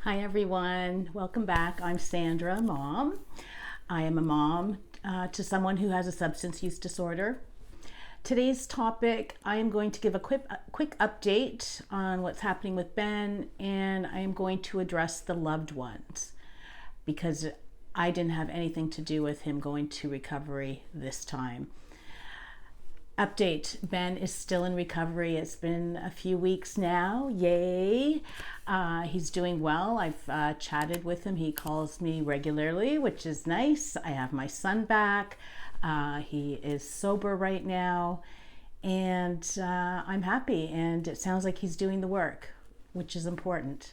Hi everyone, welcome back. I'm Sandra, mom. I am a mom to someone who has a substance use disorder. Today's topic, I am going to give a quick update on what's happening with Ben, and I am going to address the loved ones because I didn't have anything to do with him going to recovery this time. Update, Ben is still in recovery. It's been a few weeks now. Yay. He's doing well. I've chatted with him. He calls me regularly, which is nice. I have my son back. He is sober right now, and I'm happy. And it sounds like he's doing the work, which is important.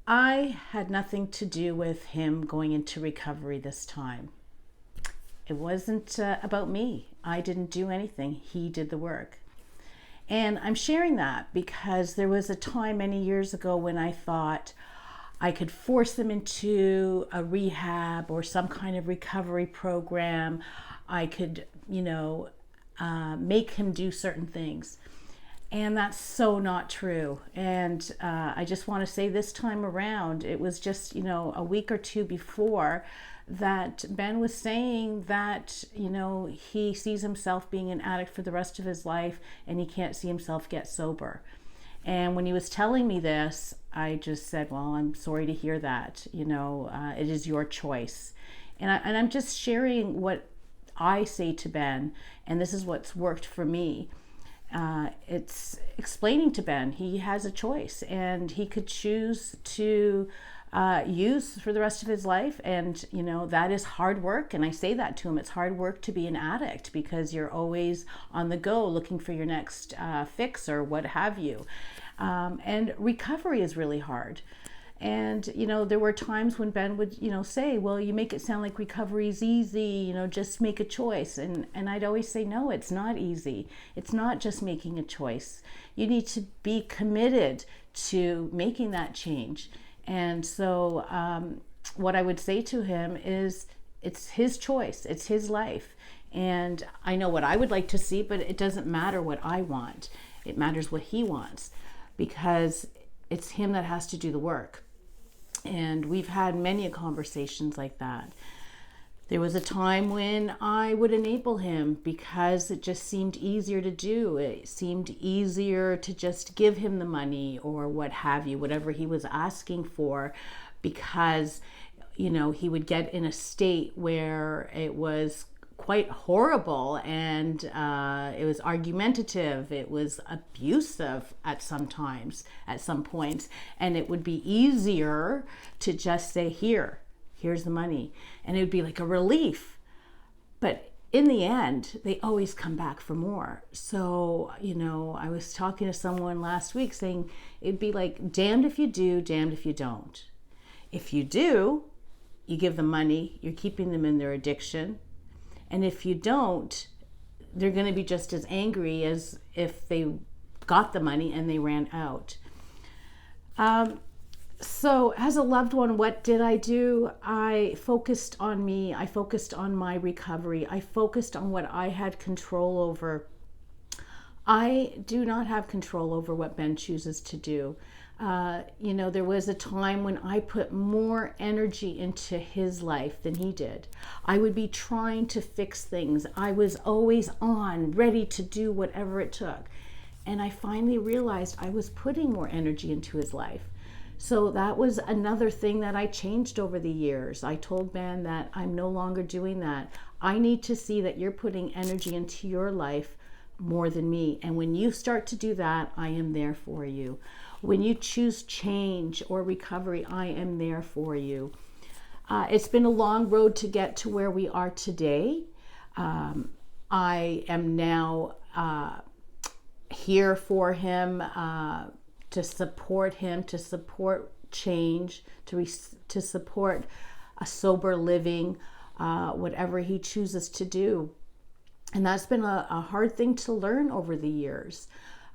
I had nothing to do with him going into recovery this time. It wasn't about me. I didn't do anything. He did the work. And I'm sharing that because there was a time many years ago when I thought I could force them into a rehab or some kind of recovery program. I could, make him do certain things. And that's so not true. And I just want to say this time around, it was just, a week or two before that Ben was saying that, he sees himself being an addict for the rest of his life and he can't see himself get sober. And when he was telling me this, I just said, well, I'm sorry to hear that. It is your choice. And I'm just sharing what I say to Ben, and this is what's worked for me. It's explaining to Ben he has a choice and he could choose to use for the rest of his life, and that is hard work. And I say that to him, it's hard work to be an addict because you're always on the go looking for your next fix or what have you, and recovery is really hard. And there were times when Ben would say, well, you make it sound like recovery is easy, just make a choice. And I'd always say, no, it's not easy. It's not just making a choice. You need to be committed to making that change. And so what I would say to him is it's his choice, it's his life. And I know what I would like to see, but it doesn't matter what I want. It matters what he wants, because it's him that has to do the work. And we've had many conversations like that. There was a time when I would enable him because it just seemed easier to do. It seemed easier to just give him the money or what have you, whatever he was asking for, because, he would get in a state where it was quite horrible and it was argumentative, it was abusive at some points, and it would be easier to just say, here's the money, and it would be like a relief. But in the end, they always come back for more. So, I was talking to someone last week saying it'd be like damned if you do, damned if you don't. If you do, you give them money, you're keeping them in their addiction. And if you don't, they're going to be just as angry as if they got the money and they ran out. So as a loved one, what did I do? I focused on me. I focused on my recovery. I focused on what I had control over. I do not have control over what Ben chooses to do. There was a time when I put more energy into his life than he did. I would be trying to fix things. I was always on, ready to do whatever it took. And I finally realized I was putting more energy into his life. So that was another thing that I changed over the years. I told Ben that I'm no longer doing that. I need to see that you're putting energy into your life more than me. And when you start to do that, I am there for you. When you choose change or recovery, I am there for you. It's been a long road to get to where we are today. I am now here for him, to support him, to support change, to support a sober living, whatever he chooses to do. And that's been a hard thing to learn over the years.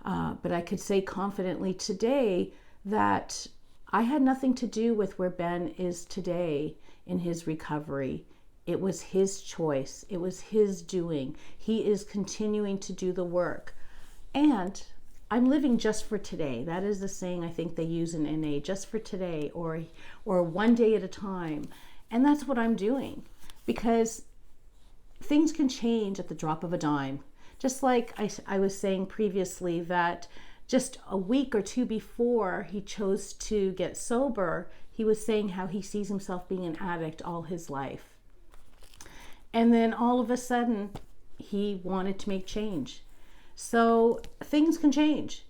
But I could say confidently today that I had nothing to do with where Ben is today in his recovery. It was his choice. It was his doing. He is continuing to do the work. And I'm living just for today. That is the saying I think they use in NA, just for today, or one day at a time. And that's what I'm doing, because things can change at the drop of a dime. Just like I was saying previously, that just a week or two before he chose to get sober, he was saying how he sees himself being an addict all his life. And then all of a sudden, he wanted to make change. So things can change.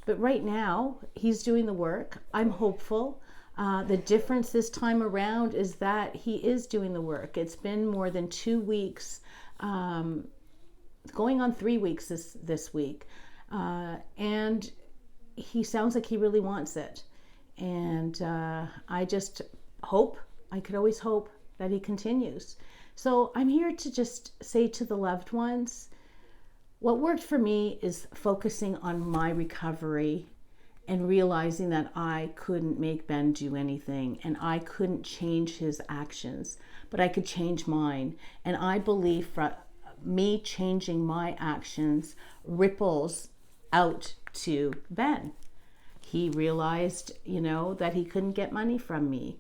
But right now, he's doing the work. I'm hopeful. The difference this time around is that he is doing the work. It's been more than 2 weeks, going on 3 weeks this week. And he sounds like he really wants it. And I just hope, I could always hope that he continues. So I'm here to just say to the loved ones, what worked for me is focusing on my recovery and realizing that I couldn't make Ben do anything and I couldn't change his actions, but I could change mine. And I believe me changing my actions ripples out to Ben. He realized, that he couldn't get money from me.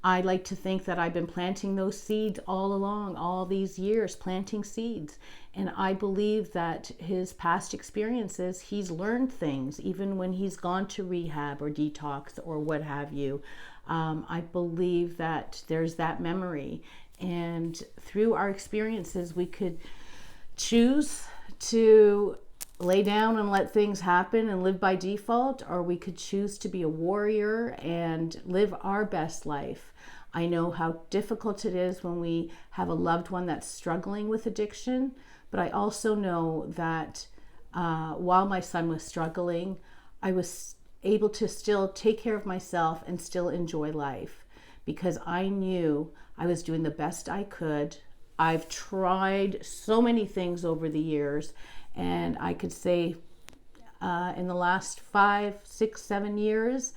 I like to think that I've been planting those seeds all along, all these years, planting seeds. And I believe that his past experiences, he's learned things, even when he's gone to rehab or detox or what have you. I believe that there's that memory. And through our experiences, we could choose to lay down and let things happen and live by default, or we could choose to be a warrior and live our best life. I know how difficult it is when we have a loved one that's struggling with addiction, but I also know that while my son was struggling, I was able to still take care of myself and still enjoy life, because I knew I was doing the best I could. I've tried so many things over the years, and I could say in the last 5, 6, 7 years,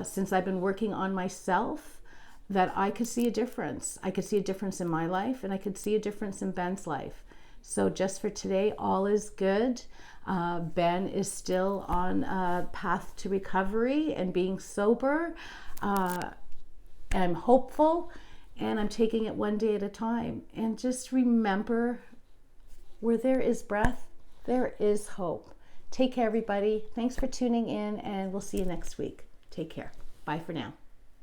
since I've been working on myself, that I could see a difference. I could see a difference in my life, and I could see a difference in Ben's life. So just for today, all is good. Ben is still on a path to recovery and being sober. I'm hopeful, and I'm taking it one day at a time. And just remember, where there is breath, there is hope. Take care, everybody. Thanks for tuning in, and we'll see you next week. Take care. Bye for now.